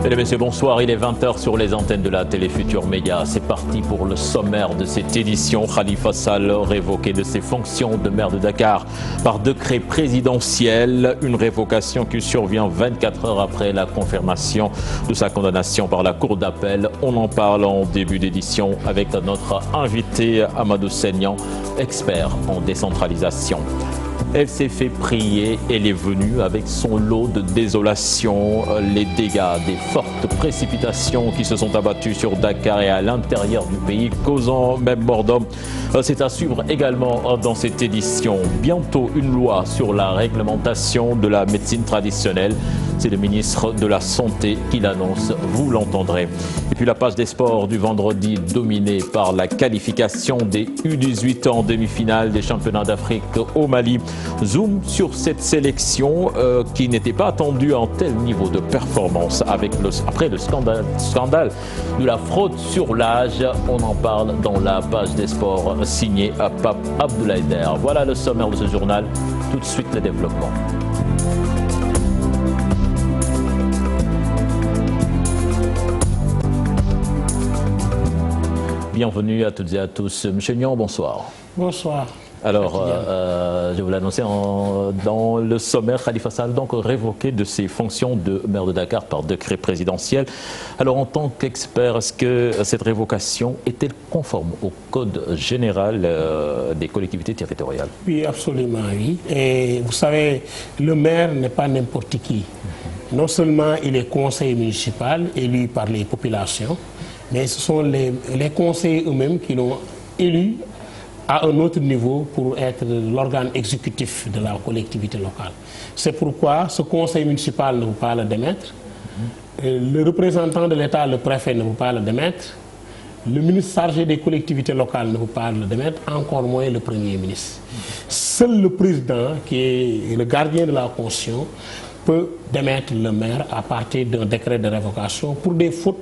Mesdames et messieurs, bonsoir. Il est 20h sur les antennes de la télé Futur Média. C'est parti pour le sommaire de cette édition. Khalifa Sall révoqué de ses fonctions de maire de Dakar par décret présidentiel. Une révocation qui survient 24 heures après la confirmation de sa condamnation par la Cour d'appel. On en parle en début d'édition avec notre invité Amadou Seignan, expert en décentralisation. Elle s'est fait prier, elle est venue avec son lot de désolation, les dégâts des fortes précipitations qui se sont abattues sur Dakar et à l'intérieur du pays, causant même mort d'homme. C'est à suivre également dans cette édition. Bientôt une loi sur la réglementation de la médecine traditionnelle. C'est le ministre de la Santé qui l'annonce, vous l'entendrez. Et puis la page des sports du vendredi dominée par la qualification des U18 en demi-finale des championnats d'Afrique au Mali. Zoom sur cette sélection qui n'était pas attendue en tel niveau de performance après le scandale de la fraude sur l'âge. On en parle dans la page des sports signée à Pape Abdoulaye Der. Voilà le sommaire de ce journal. Tout de suite le développement. Bienvenue à toutes et à tous. Monsieur Nyon, bonsoir. Bonsoir. Alors, je vous l'annonçais dans le sommaire, Khalifa Sall donc révoqué de ses fonctions de maire de Dakar par décret présidentiel. Alors, en tant qu'expert, est-ce que cette révocation est-elle conforme au Code général des collectivités territoriales? Oui, absolument, oui. Et vous savez, le maire n'est pas n'importe qui. Non seulement il est conseiller municipal élu par les populations, mais ce sont les conseillers eux-mêmes qui l'ont élu à un autre niveau pour être l'organe exécutif de la collectivité locale. C'est pourquoi ce conseil municipal ne peut pas le démettre, le représentant de l'État, le préfet, ne peut pas le démettre, le ministre chargé des collectivités locales ne peut pas le démettre, encore moins le Premier ministre. Seul le président, qui est le gardien de la Constitution, peut démettre le maire à partir d'un décret de révocation pour des fautes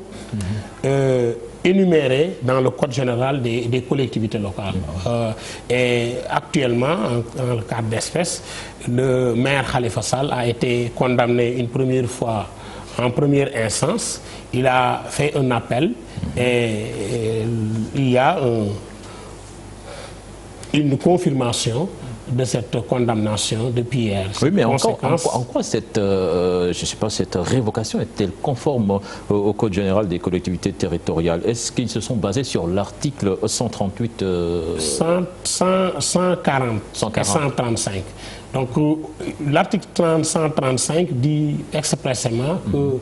énumérées dans le Code général des collectivités locales. Et actuellement, en le cas d'espèce, le maire Khalifa Sall a été condamné une première fois en première instance. Il a fait un appel et il y a une confirmation de cette condamnation depuis hier. Oui, mais en quoi cette, je sais pas, cette révocation est-elle conforme au Code général des collectivités territoriales? Est-ce qu'ils se sont basés sur l'article 138 140 et 135. Donc l'article 135 dit expressément que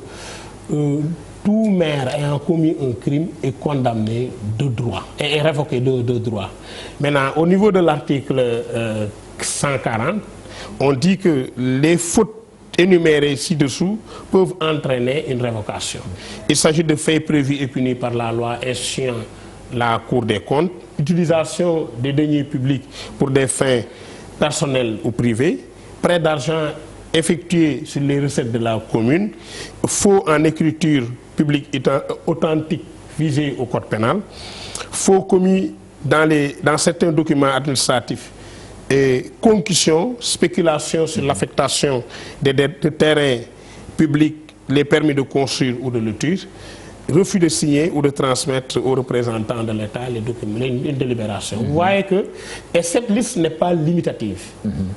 tout maire ayant commis un crime est condamné de droit et est révoqué de droit. Maintenant, au niveau de l'article 140, on dit que les fautes énumérées ci-dessous peuvent entraîner une révocation. Il s'agit de faits prévus et punis par la loi instituant la Cour des comptes, utilisation des deniers publics pour des fins personnelles ou privées, prêt d'argent effectué sur les recettes de la commune, faux en écriture publique authentique visé au code pénal, faux commis dans certains documents administratifs et concussion, spéculation sur l'affectation des terrains publics, les permis de construire ou de lotir, refus de signer ou de transmettre aux représentants de l'État les documents, une délibération. Vous voyez que cette liste n'est pas limitative.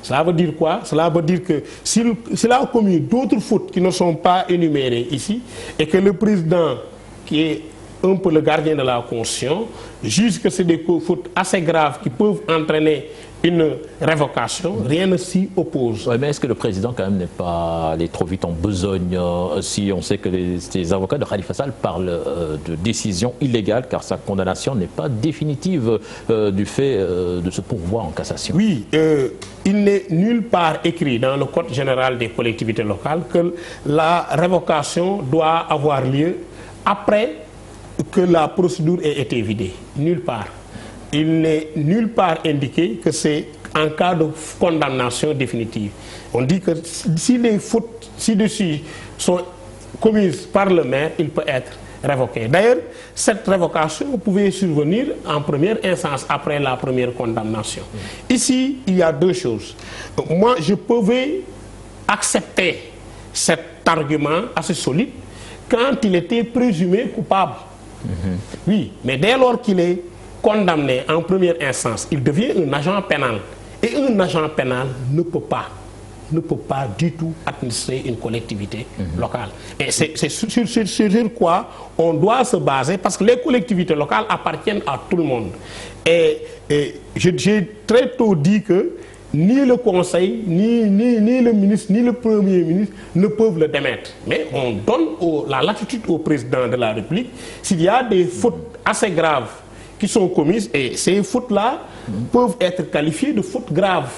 Cela veut dire quoi? Cela veut dire que s'il a commis d'autres fautes qui ne sont pas énumérées ici et que le président, qui est un peu le gardien de la Constitution, juge que c'est des fautes assez graves qui peuvent entraîner une révocation, rien ne s'y oppose. Ouais, mais est-ce que le président quand même n'est pas allé trop vite en besogne si on sait que les avocats de Khalifa Sall parlent de décision illégale car sa condamnation n'est pas définitive du fait de ce pourvoi en cassation? Oui, il n'est nulle part écrit dans le Code général des collectivités locales que la révocation doit avoir lieu après que la procédure ait été vidée. Nulle part. Il n'est nulle part indiqué que c'est en cas de condamnation définitive. On dit que si les fautes ci-dessus sont commises par le maire, il peut être révoqué. D'ailleurs, cette révocation pouvait survenir en première instance après la première condamnation. Ici, il y a deux choses. Moi, je pouvais accepter cet argument assez solide quand il était présumé coupable. Oui, mais dès lors qu'il est condamné en première instance, il devient un agent pénal. Et un agent pénal ne peut pas du tout administrer une collectivité locale. Et c'est sur quoi on doit se baser, parce que les collectivités locales appartiennent à tout le monde. Et j'ai très tôt dit que ni le Conseil, ni le ministre, ni le Premier ministre ne peuvent le démettre. Mais on donne la latitude au président de la République s'il y a des fautes assez graves qui sont commises, et ces fautes-là peuvent être qualifiées de fautes graves.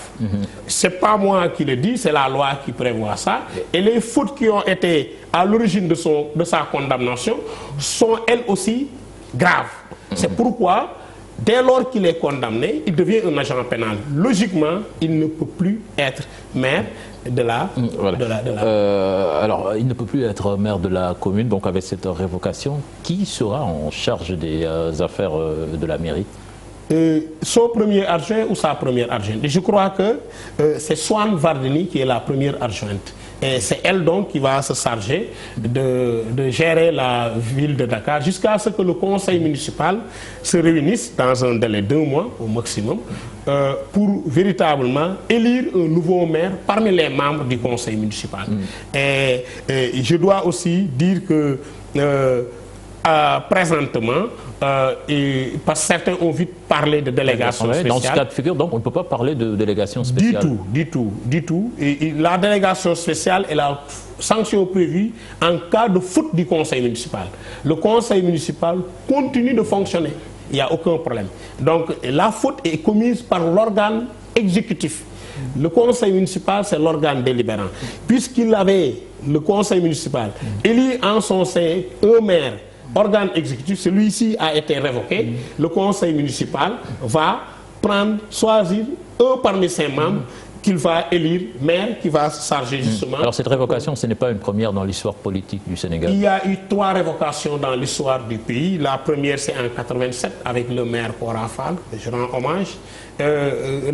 C'est pas moi qui le dis, c'est la loi qui prévoit ça. Et les fautes qui ont été à l'origine de sa condamnation sont elles aussi graves. C'est pourquoi, dès lors qu'il est condamné, il devient un agent pénal. Logiquement, il ne peut plus être maire de la... alors, il ne peut plus être maire de la commune, donc avec cette révocation, qui sera en charge des affaires de la mairie? Son premier adjoint ou sa première adjointe. Je crois que c'est Swan Vardini qui est la première adjointe. Et c'est elle donc qui va se charger de gérer la ville de Dakar jusqu'à ce que le conseil municipal se réunisse dans un délai de 2 mois au maximum pour véritablement élire un nouveau maire parmi les membres du conseil municipal. Et je dois aussi dire que présentement, parce que certains ont vite parlé de délégation spéciale. Dans ce cas de figure, donc, on ne peut pas parler de délégation spéciale. Du tout. Et la délégation spéciale est la sanction prévue en cas de faute du conseil municipal. Le conseil municipal continue de fonctionner. Il n'y a aucun problème. Donc, la faute est commise par l'organe exécutif. Le conseil municipal, c'est l'organe délibérant. Puisqu'il avait, le conseil municipal, élu en son sein un maire, organe exécutif, celui-ci a été révoqué. Le conseil municipal va choisir un parmi ses membres qu'il va élire maire, qui va se charger justement... Alors cette révocation, ce n'est pas une première dans l'histoire politique du Sénégal? Il y a eu 3 révocations dans l'histoire du pays. La première, c'est en 87 avec le maire Kora Fall, je rends hommage.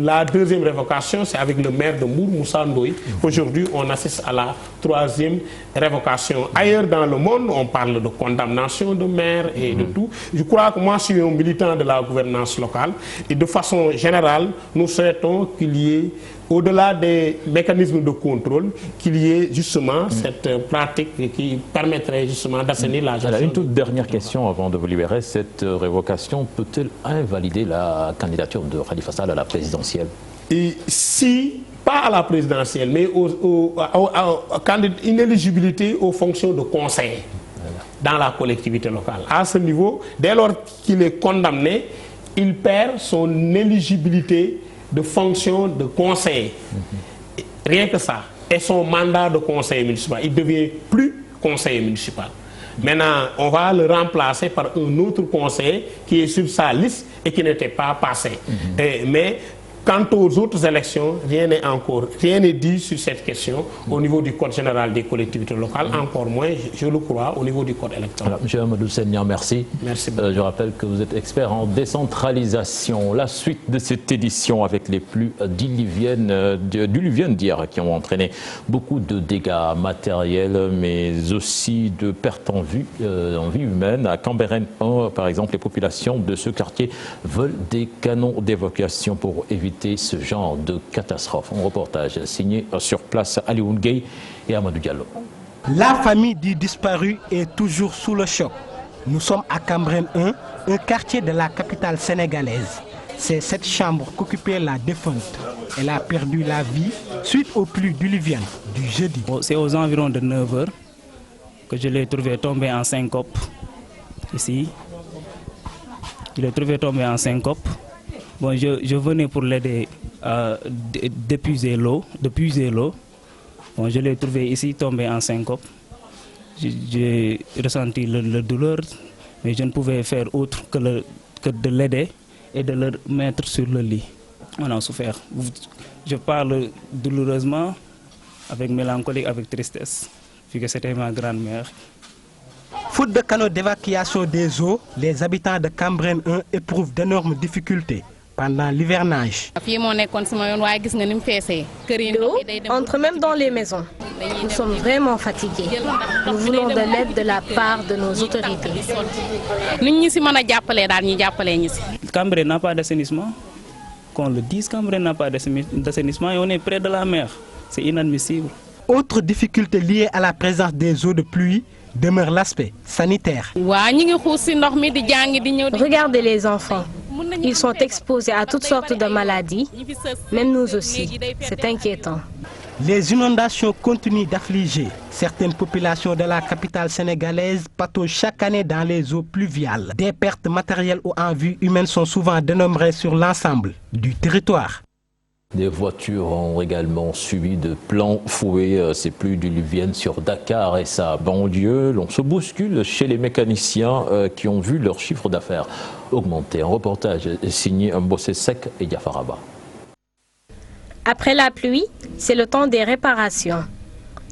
La deuxième révocation, c'est avec le maire de Mbour, Moussa Ndoye. Aujourd'hui, on assiste à la 3e révocation. Ailleurs dans le monde, on parle de condamnation de maires et de tout. Je crois que moi, je suis un militant de la gouvernance locale. Et de façon générale, nous souhaitons qu'il y ait, au-delà des mécanismes de contrôle, qu'il y ait justement cette pratique qui permettrait justement d'assainir la gestion. Une toute dernière question avant de vous libérer. Cette révocation peut-elle invalider la candidature de Khalifa Sall à la présidentielle? Et si, pas à la présidentielle, mais une éligibilité aux fonctions de conseil dans la collectivité locale. À ce niveau, dès lors qu'il est condamné, il perd son éligibilité de fonction de conseiller. Rien que ça. Et son mandat de conseiller municipal. Il ne devient plus conseiller municipal. Maintenant, on va le remplacer par un autre conseiller qui est sur sa liste et qui n'était pas passé. Mais quant aux autres élections, rien n'est dit sur cette question au niveau du Code général des collectivités locales, encore moins, je le crois, au niveau du Code électoral. Alors, M. Amadou Senior, merci. Merci beaucoup. Je rappelle que vous êtes expert en décentralisation. La suite de cette édition avec les pluies diluviennes d'hier qui ont entraîné beaucoup de dégâts matériels, mais aussi de pertes en vie humaine. À Cambérène 1, par exemple, les populations de ce quartier veulent des canons d'évacuation pour éviter ce genre de catastrophe. Un reportage signé sur place Alioune Gueye et Amadou Diallo. La famille du disparu est toujours sous le choc. Nous sommes à Cambérène 1, un quartier de la capitale sénégalaise. C'est cette chambre qu'occupait la défunte. Elle a perdu la vie suite aux pluies diluviennes du jeudi. C'est aux environs de 9 h que je l'ai trouvé tombé en syncope. Ici, je l'ai trouvé tombé en syncope. Bon, je venais pour l'aider à d'épuiser l'eau. Bon, je l'ai trouvé ici tombé en syncope. J'ai ressenti le douleur, mais je ne pouvais faire autre que de l'aider et de le mettre sur le lit. On a souffert. Je parle douloureusement, avec mélancolie, avec tristesse, vu que c'était ma grand-mère. Faute de canaux d'évacuation des eaux, les habitants de Cambérène 1 éprouvent d'énormes difficultés pendant l'hivernage. L'eau entre même dans les maisons. Nous sommes vraiment fatigués. Nous voulons de l'aide de la part de nos autorités. Cambérène n'a pas d'assainissement. Qu'on le dise, Cambérène n'a pas d'assainissement et on est près de la mer. C'est inadmissible. Autre difficulté liée à la présence des eaux de pluie demeure l'aspect sanitaire. Regardez les enfants. Ils sont exposés à toutes sortes de maladies, même nous aussi. C'est inquiétant. Les inondations continuent d'affliger certaines populations de la capitale sénégalaise pataugent chaque année dans les eaux pluviales. Des pertes matérielles ou en vie humaine sont souvent dénombrées sur l'ensemble du territoire. Des voitures ont également subi de plein fouet ces pluies diluviennes sur Dakar et sa banlieue. L'on se bouscule chez les mécaniciens qui ont vu leur chiffre d'affaires augmenter. Un reportage signé Mbossé Sek et Diafaraba. Après la pluie, c'est le temps des réparations.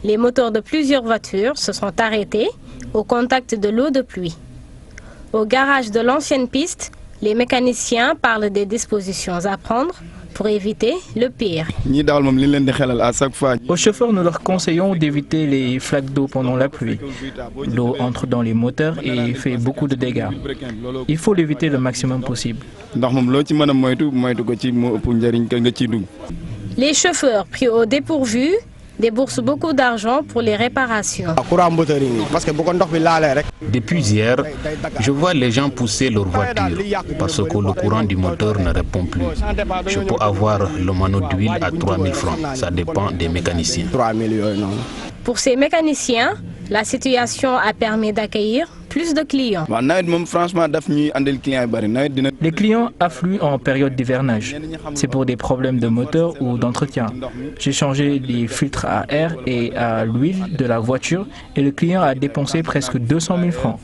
Les moteurs de plusieurs voitures se sont arrêtés au contact de l'eau de pluie. Au garage de l'ancienne piste, les mécaniciens parlent des dispositions à prendre pour éviter le pire. Aux chauffeurs, nous leur conseillons d'éviter les flaques d'eau pendant la pluie. L'eau entre dans les moteurs et fait beaucoup de dégâts. Il faut l'éviter le maximum possible. Les chauffeurs pris au dépourvu déboursent beaucoup d'argent pour les réparations. Depuis hier, je vois les gens pousser leur voiture parce que le courant du moteur ne répond plus. Je peux avoir le manot d'huile à 3 000 francs. Ça dépend des mécaniciens. Pour ces mécaniciens, la situation a permis d'accueillir plus de clients. Les clients affluent en période d'hivernage. C'est pour des problèmes de moteur ou d'entretien. J'ai changé les filtres à air et à l'huile de la voiture et le client a dépensé presque 200 000 francs.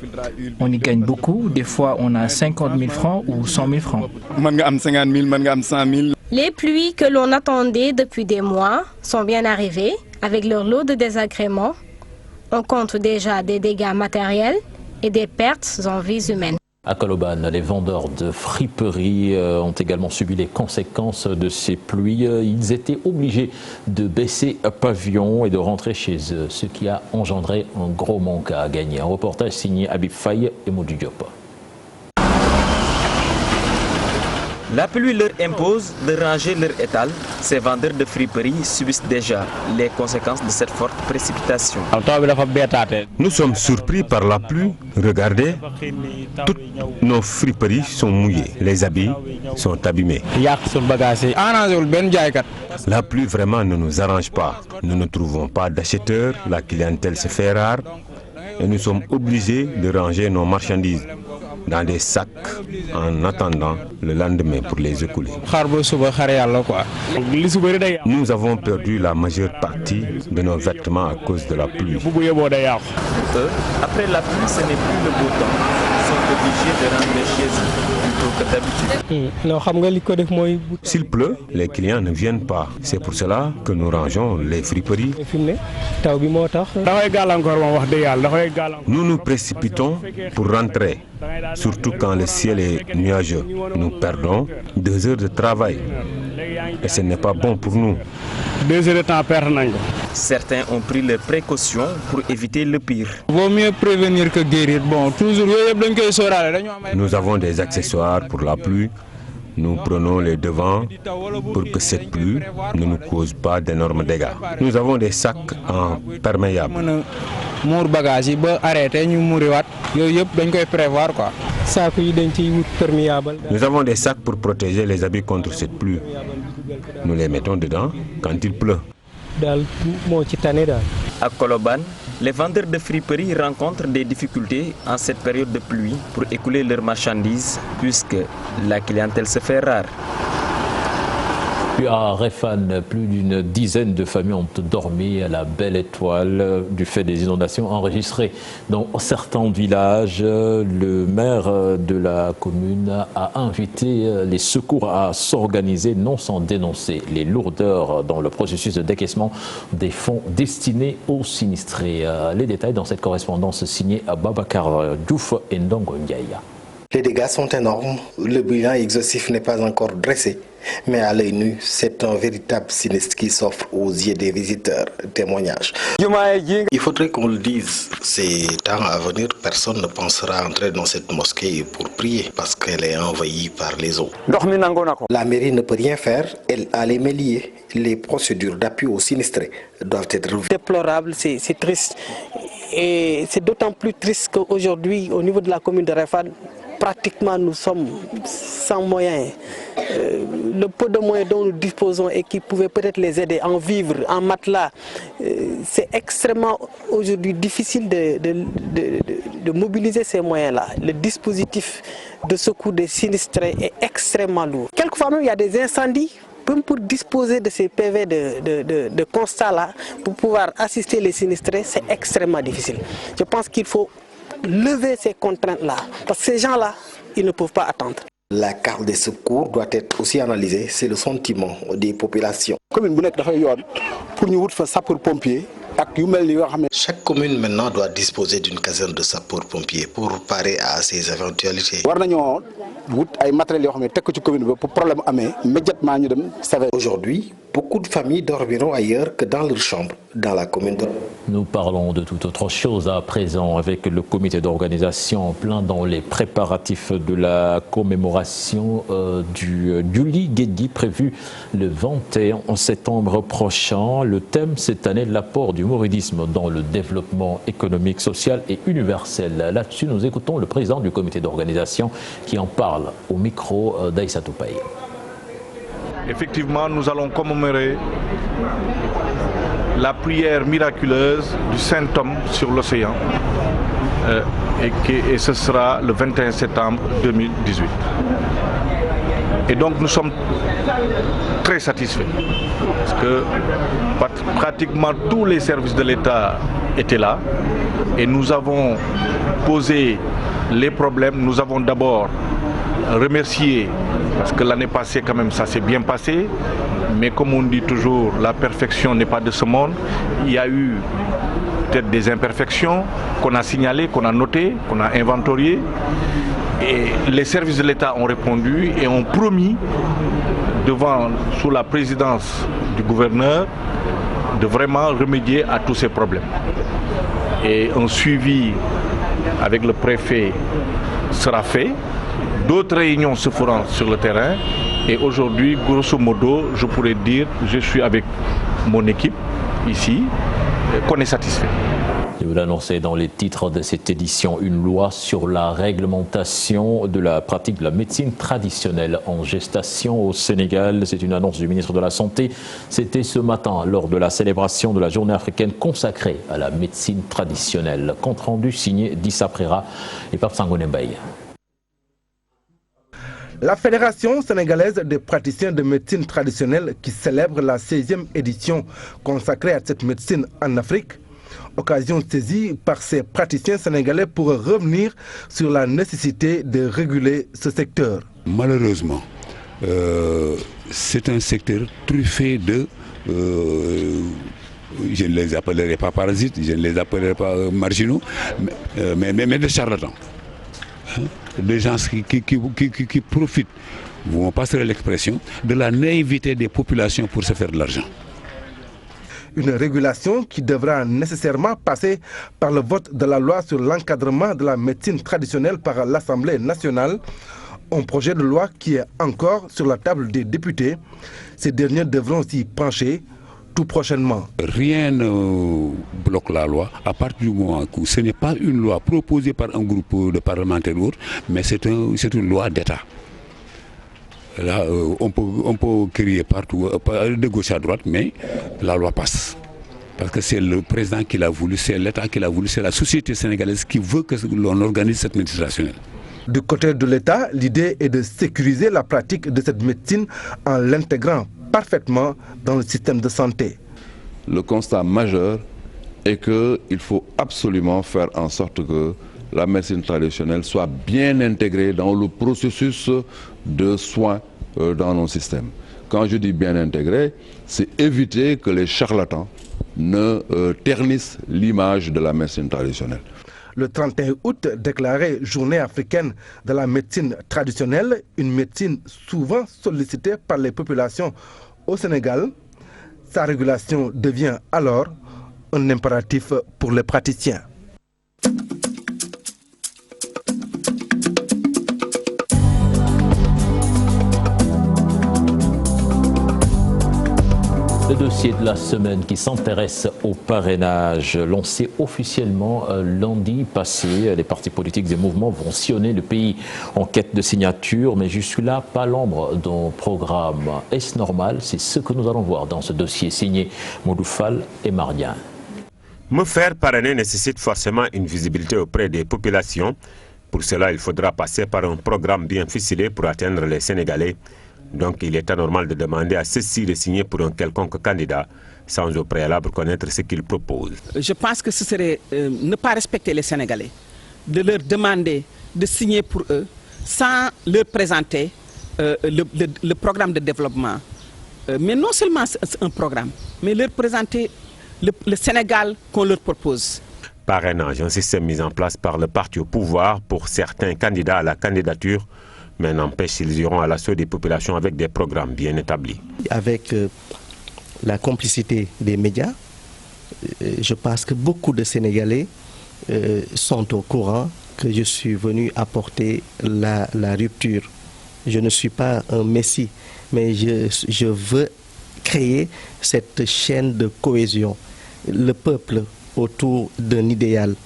On y gagne beaucoup, des fois on a 50 000 francs ou 100 000 francs. Les pluies que l'on attendait depuis des mois sont bien arrivées avec leur lot de désagréments. On compte déjà des dégâts matériels et des pertes en vies humaines. À Colobane, les vendeurs de friperies ont également subi les conséquences de ces pluies. Ils étaient obligés de baisser pavillon et de rentrer chez eux, ce qui a engendré un gros manque à gagner. Un reportage signé Habib Faye et Moudou Diop. La pluie leur impose de ranger leur étal. Ces vendeurs de friperies subissent déjà les conséquences de cette forte précipitation. Nous sommes surpris par la pluie. Regardez, toutes nos friperies sont mouillées. Les habits sont abîmés. La pluie vraiment ne nous arrange pas. Nous ne trouvons pas d'acheteurs, la clientèle se fait rare et nous sommes obligés de ranger nos marchandises dans des sacs en attendant le lendemain pour les écouler. Nous avons perdu la majeure partie de nos vêtements à cause de la pluie. Eux, après la pluie, ce n'est plus le beau temps. Ils sont obligés de rentrer chez eux plutôt que d'habitude. S'il pleut, les clients ne viennent pas. C'est pour cela que nous rangeons les friperies. Nous nous précipitons pour rentrer, surtout quand le ciel est nuageux. Nous perdons 2 heures de travail et ce n'est pas bon pour nous. 2 heures de temps perdre. Certains ont pris leurs précautions pour éviter le pire. Vaut mieux prévenir que guérir. Bon, toujours. Nous avons des accessoires pour la pluie. Nous prenons les devants pour que cette pluie ne nous cause pas d'énormes dégâts. Nous avons des sacs en perméable. Nous avons des sacs pour protéger les habits contre cette pluie. Nous les mettons dedans quand il pleut. À Colobane, les vendeurs de friperies rencontrent des difficultés en cette période de pluie pour écouler leurs marchandises puisque la clientèle se fait rare. Puis à Réfane, plus d'une dizaine de familles ont dormi à la Belle Étoile du fait des inondations enregistrées dans certains villages. Le maire de la commune a invité les secours à s'organiser, non sans dénoncer les lourdeurs dans le processus de décaissement des fonds destinés aux sinistrés. Les détails dans cette correspondance signée à Babacar Diouf et Ndongo Ndiaye. Les dégâts sont énormes, le bilan exhaustif n'est pas encore dressé, mais à l'œil nu, c'est un véritable sinistre qui s'offre aux yeux des visiteurs. Témoignage. Il faudrait qu'on le dise, ces temps à venir, personne ne pensera entrer dans cette mosquée pour prier parce qu'elle est envahie par les eaux. La mairie ne peut rien faire, elle a les mains liées. Les procédures d'appui aux sinistrés doivent être revues. Déplorable, c'est triste. Et c'est d'autant plus triste qu'aujourd'hui, au niveau de la commune de Réfane, pratiquement nous sommes sans moyens. Le peu de moyens dont nous disposons et qui pouvaient peut-être les aider en vivre, en matelas, c'est extrêmement aujourd'hui difficile de mobiliser ces moyens-là. Le dispositif de secours des sinistrés est extrêmement lourd. Quelquefois même il y a des incendies. Même pour disposer de ces PV de constat-là, pour pouvoir assister les sinistrés, c'est extrêmement difficile. Je pense qu'il faut lever ces contraintes-là, parce que ces gens-là, ils ne peuvent pas attendre. La carte des secours doit être aussi analysée, c'est le sentiment des populations. Chaque commune maintenant doit disposer d'une caserne de sapeurs-pompiers pour parer à ces éventualités. Aujourd'hui, beaucoup de familles dormiront ailleurs que dans leur chambre, dans la commune de... Nous parlons de toute autre chose à présent avec le comité d'organisation en plein dans les préparatifs de la commémoration du Juli Guedji prévu le 21 septembre prochain. Le thème cette année, l'apport du mouridisme dans le développement économique, social et universel. Là-dessus, nous écoutons le président du comité d'organisation qui en parle au micro d'Aïssa Toupaï. Effectivement, nous allons commémorer la prière miraculeuse du Saint-Homme sur l'océan et ce sera le 21 septembre 2018. Et donc nous sommes très satisfaits parce que pratiquement tous les services de l'État étaient là et nous avons posé les problèmes. Nous avons d'abord remercié parce que l'année passée quand même ça s'est bien passé, mais comme on dit toujours, la perfection n'est pas de ce monde. Il y a eu peut-être des imperfections qu'on a signalées, qu'on a notées, qu'on a inventoriées. Et les services de l'État ont répondu et ont promis, sous la présidence du gouverneur, de vraiment remédier à tous ces problèmes. Et un suivi avec le préfet sera fait. D'autres réunions se feront sur le terrain. Et aujourd'hui, grosso modo, je pourrais dire, je suis avec mon équipe ici, qu'on est satisfait. Je vous l'annoncer dans les titres de cette édition, une loi sur la réglementation de la pratique de la médecine traditionnelle en gestation au Sénégal. C'est une annonce du ministre de la Santé. C'était ce matin lors de la célébration de la journée africaine consacrée à la médecine traditionnelle. Compte rendu signé d'Issa Prera et Pape Sangoné Mbaye. La Fédération sénégalaise des praticiens de médecine traditionnelle qui célèbre la 16e édition consacrée à cette médecine en Afrique, occasion saisie par ces praticiens sénégalais pour revenir sur la nécessité de réguler ce secteur. Malheureusement, c'est un secteur truffé de, je ne les appellerai pas parasites, je ne les appellerai pas marginaux, mais de charlatans. Des gens qui profitent, vous passerez l'expression, de la naïveté des populations pour se faire de l'argent. Une régulation qui devra nécessairement passer par le vote de la loi sur l'encadrement de la médecine traditionnelle par l'Assemblée nationale. Un projet de loi qui est encore sur la table des députés. Ces derniers devront s'y pencher tout prochainement. Rien ne bloque la loi à partir du moment où ce n'est pas une loi proposée par un groupe de parlementaires ou autre, mais c'est une loi d'État. Là, on peut crier partout, de gauche à droite, mais la loi passe. Parce que c'est le président qui l'a voulu, c'est l'État qui l'a voulu, c'est la société sénégalaise qui veut que l'on organise cette médecine traditionnelle. Du côté de l'État, l'idée est de sécuriser la pratique de cette médecine en l'intégrant parfaitement dans le système de santé. Le constat majeur est qu'il faut absolument faire en sorte que la médecine traditionnelle soit bien intégrée dans le processus de soins dans nos systèmes. Quand je dis bien intégrée, c'est éviter que les charlatans ne ternissent l'image de la médecine traditionnelle. Le 31 août, déclarée journée africaine de la médecine traditionnelle, une médecine souvent sollicitée par les populations au Sénégal, sa régulation devient alors un impératif pour les praticiens. Le dossier de la semaine qui s'intéresse au parrainage, lancé officiellement lundi passé. Les partis politiques et mouvements vont sillonner le pays en quête de signatures, mais jusque-là, pas l'ombre d'un programme. Est-ce normal? C'est ce que nous allons voir dans ce dossier signé Moudoufal et Marian. Me faire parrainer nécessite forcément une visibilité auprès des populations. Pour cela, il faudra passer par un programme bien ficelé pour atteindre les Sénégalais. Donc il est anormal de demander à ceux-ci de signer pour un quelconque candidat sans au préalable connaître ce qu'il propose. Je pense que ce serait ne pas respecter les Sénégalais, de leur demander de signer pour eux sans leur présenter le programme de développement. Mais non seulement un programme, mais leur présenter le Sénégal qu'on leur propose. Parrainage, un système mis en place par le parti au pouvoir pour certains candidats à la candidature, mais n'empêche, ils iront à l'assaut des populations avec des programmes bien établis. Avec la complicité des médias, je pense que beaucoup de Sénégalais sont au courant que je suis venu apporter la rupture. Je ne suis pas un messie, mais je veux créer cette chaîne de cohésion. Le peuple autour d'un idéal.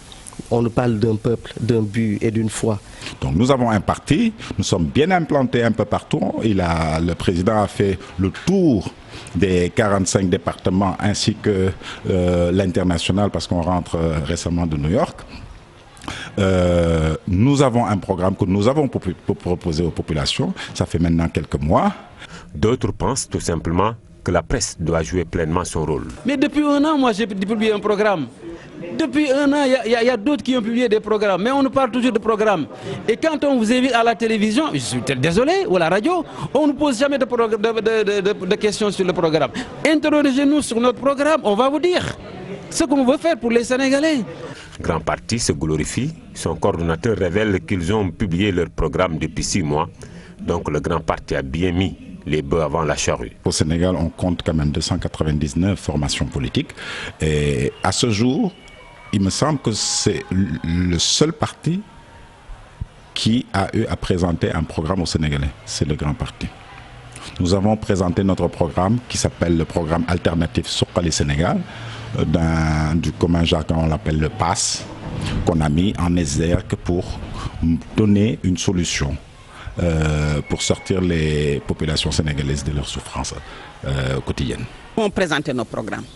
On nous parle d'un peuple, d'un but et d'une foi. Donc nous avons un parti, nous sommes bien implantés un peu partout. Le président a fait le tour des 45 départements ainsi que l'international parce qu'on rentre récemment de New York. Nous avons un programme que nous avons proposé aux populations, ça fait maintenant quelques mois. D'autres pensent tout simplement que la presse doit jouer pleinement son rôle. Mais depuis un an, moi j'ai publié un programme. Depuis un an, il y a d'autres qui ont publié des programmes, mais on nous parle toujours de programmes. Et quand on vous invite à la télévision, je suis désolé, ou à la radio, on ne pose jamais de questions sur le programme. Interrogez-nous sur notre programme, on va vous dire ce qu'on veut faire pour les Sénégalais. Grand Parti se glorifie. Son coordonnateur révèle qu'ils ont publié leur programme depuis 6 mois. Donc le Grand Parti a bien mis les bœufs avant la charrue. Au Sénégal, on compte quand même 299 formations politiques. Et à ce jour, il me semble que c'est le seul parti qui a eu à présenter un programme aux Sénégalais. C'est le Grand Parti. Nous avons présenté notre programme qui s'appelle le programme alternatif Suqali Sénégal. Du commun jargon, on l'appelle le PASS, qu'on a mis en exergue pour donner une solution. Pour sortir les populations sénégalaises de leurs souffrances quotidiennes. On présente nos programmes.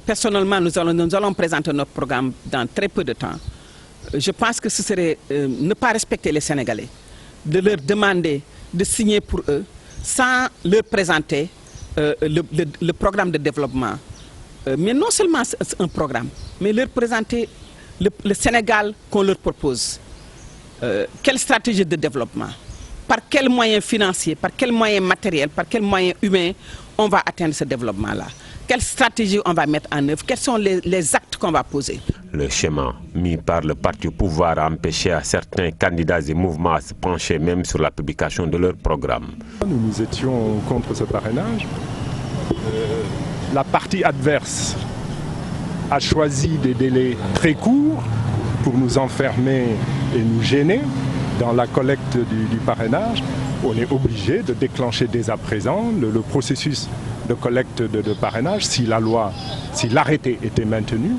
Personnellement, nous allons présenter notre programme dans très peu de temps. Je pense que ce serait ne pas respecter les Sénégalais, de leur demander de signer pour eux sans leur présenter le programme de développement. Mais non seulement un programme, mais leur présenter le Sénégal qu'on leur propose. Quelle stratégie de développement, par quels moyens financiers, par quels moyens matériels, par quels moyens humains on va atteindre ce développement-là. Quelle stratégie on va mettre en œuvre, quels sont les actes qu'on va poser. Le schéma mis par le parti au pouvoir a empêché à certains candidats et mouvements à se pencher même sur la publication de leur programme. Nous étions contre ce parrainage. La partie adverse a choisi des délais très courts pour nous enfermer et nous gêner dans la collecte du parrainage. On est obligé de déclencher dès à présent le processus de collecte de parrainage si l'arrêté était maintenu.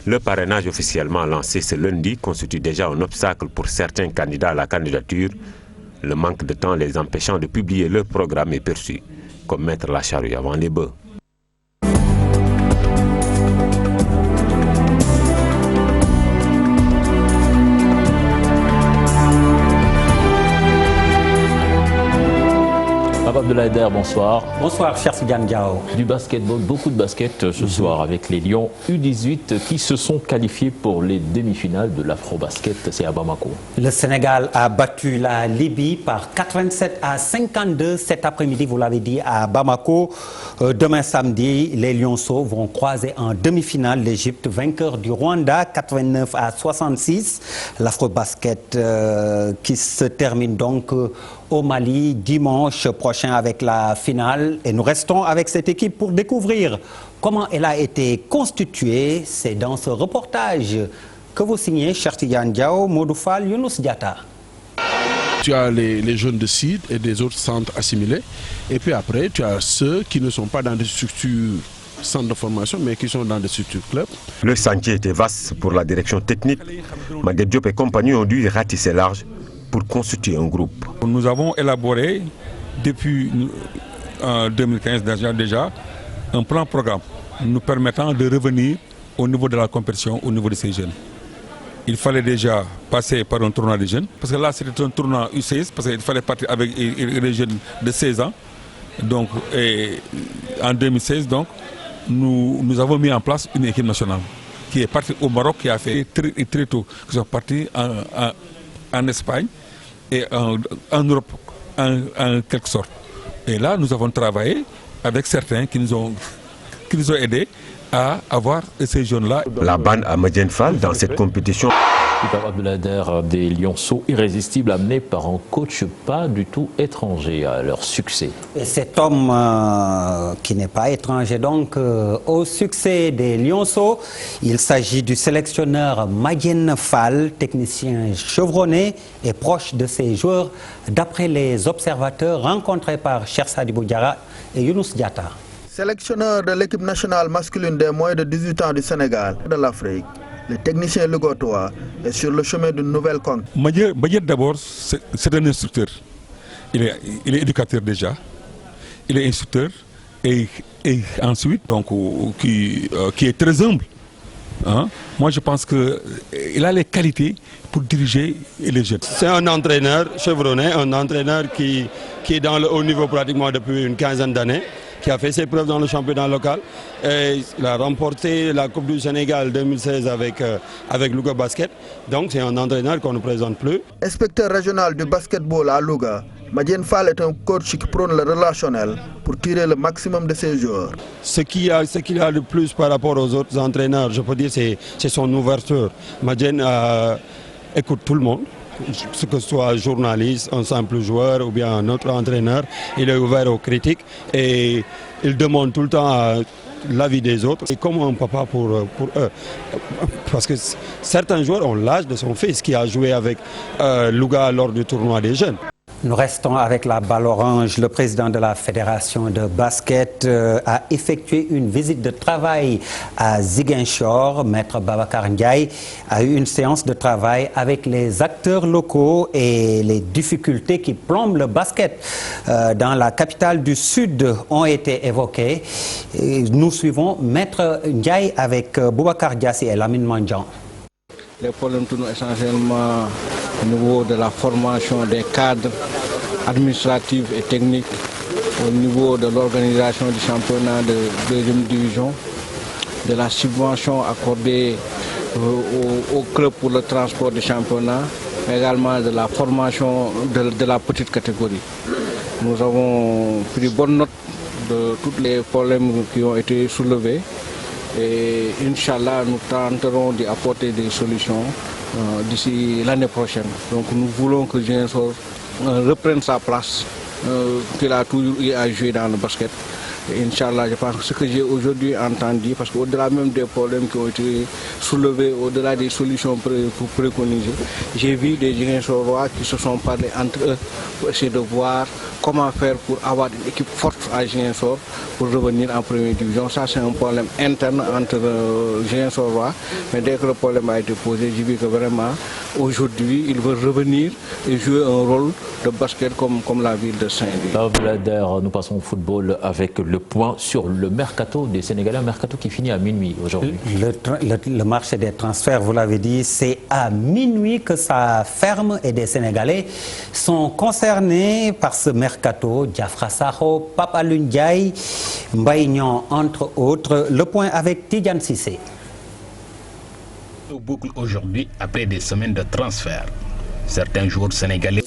Le parrainage officiellement lancé ce lundi constitue déjà un obstacle pour certains candidats à la candidature. Le manque de temps les empêchant de publier leur programme est perçu comme mettre la charrue avant les bœufs. Abdoulaye, bonsoir. Bonsoir, cher Sidiane Diao. Du basketball, beaucoup de basket ce soir avec les Lions U18 qui se sont qualifiés pour les demi-finales de l'Afrobasket. C'est à Bamako. Le Sénégal a battu la Libye par 87-52 cet après-midi, vous l'avez dit, à Bamako. Demain samedi, les Lionceaux vont croiser en demi-finale l'Égypte, vainqueur du Rwanda, 89-66. L'Afrobasket qui se termine donc au Mali dimanche prochain avec la finale. Et nous restons avec cette équipe pour découvrir comment elle a été constituée. C'est dans ce reportage que vous signez, Chertiyan Diao, Modoufal, Younous Diata. Tu as les jeunes de CID et des autres centres assimilés. Et puis après, tu as ceux qui ne sont pas dans des structures centres de formation, mais qui sont dans des structures clubs. Le chantier était vaste pour la direction technique. Maguette Diop et compagnie ont dû ratisser large pour constituer un groupe. Nous avons élaboré depuis 2015 déjà un plan-programme nous permettant de revenir au niveau de la compétition, au niveau de ces jeunes. Il fallait déjà passer par un tournoi des jeunes, parce que là c'était un tournoi U16, parce qu'il fallait partir avec les jeunes de 16 ans. Donc, en 2016, donc, nous avons mis en place une équipe nationale qui est partie au Maroc, qui a fait très tôt, qui sont partis en Espagne et en Europe en quelque sorte. Et là, nous avons travaillé avec certains qui nous ont aidés à avoir ces jeunes-là. La bande à Madiène Fall dans cette compétition. Abdoulaye, des Lionceaux irrésistibles amenés par un coach pas du tout étranger à leur succès. Et cet homme qui n'est pas étranger donc au succès des Lionceaux, il s'agit du sélectionneur Madiène Fall, technicien chevronné et proche de ses joueurs, d'après les observateurs rencontrés par Cheikh Sadibou Diarra et Younous Diata. Sélectionneur de l'équipe nationale masculine des moins de 18 ans du Sénégal, de l'Afrique, le technicien lugotois est sur le chemin d'une nouvelle conquête. Madiène d'abord, c'est un instructeur. Il est éducateur déjà. Il est instructeur et ensuite donc, qui est très humble. Hein? Moi je pense qu'il a les qualités pour diriger les jeunes. C'est un entraîneur chevronné, un entraîneur qui est dans le haut niveau pratiquement depuis une quinzaine d'années, qui a fait ses preuves dans le championnat local. Et il a remporté la Coupe du Sénégal 2016 avec Louga Basket. Donc c'est un entraîneur qu'on ne présente plus. Inspecteur régional du basketball à Louga, Madiène Fall est un coach qui prône le relationnel pour tirer le maximum de ses joueurs. Ce qu'il a de plus par rapport aux autres entraîneurs, je peux dire, c'est son ouverture. Madiène écoute tout le monde. Que ce soit journaliste, un simple joueur ou bien un autre entraîneur, il est ouvert aux critiques et il demande tout le temps l'avis des autres. C'est comme un papa pour eux. Parce que certains joueurs ont l'âge de son fils qui a joué avec Louga lors du tournoi des jeunes. Nous restons avec la balle orange. Le président de la Fédération de basket a effectué une visite de travail à Ziguinchor. Maître Babacar Ndiaye a eu une séance de travail avec les acteurs locaux et les difficultés qui plombent le basket dans la capitale du Sud ont été évoquées. Nous suivons Maître Ndiaye avec Boubacar Diassi et Lamine Mandjan. Les problèmes tournent essentiellement au niveau de la formation des cadres administratifs et techniques, au niveau de l'organisation du championnat de deuxième division, de la subvention accordée au club pour le transport du championnat, mais également de la formation de la petite catégorie. Nous avons pris bonne note de tous les problèmes qui ont été soulevés. Et Inch'Allah, nous tenterons d'y apporter des solutions d'ici l'année prochaine. Donc nous voulons que Ziguinchor reprenne sa place qu'il a toujours eu à jouer dans le basket. Inch'Allah, je pense que ce que j'ai aujourd'hui entendu, parce qu'au-delà même des problèmes qui ont été soulevés, au-delà des solutions préconisées, j'ai vu des Ziguinchorois qui se sont parlé entre eux pour essayer de voir comment faire pour avoir une équipe forte à Ziguinchor pour revenir en première division. Ça, c'est un problème interne entre Ziguinchorois, mais dès que le problème a été posé, j'ai vu que vraiment aujourd'hui, il veut revenir et jouer un rôle de basket comme la ville de Saint-Louis. Nous passons au football avec le point sur le mercato des Sénégalais, un mercato qui finit à minuit aujourd'hui. Le marché des transferts, vous l'avez dit, c'est à minuit que ça ferme et des Sénégalais sont concernés par ce mercato. Diafra Sakho, Pape Alioune Ndiaye, Mbaye Niang, entre autres. Le point avec Tidiane Cissé. Boucle aujourd'hui après des semaines de transfert. Certains joueurs sénégalais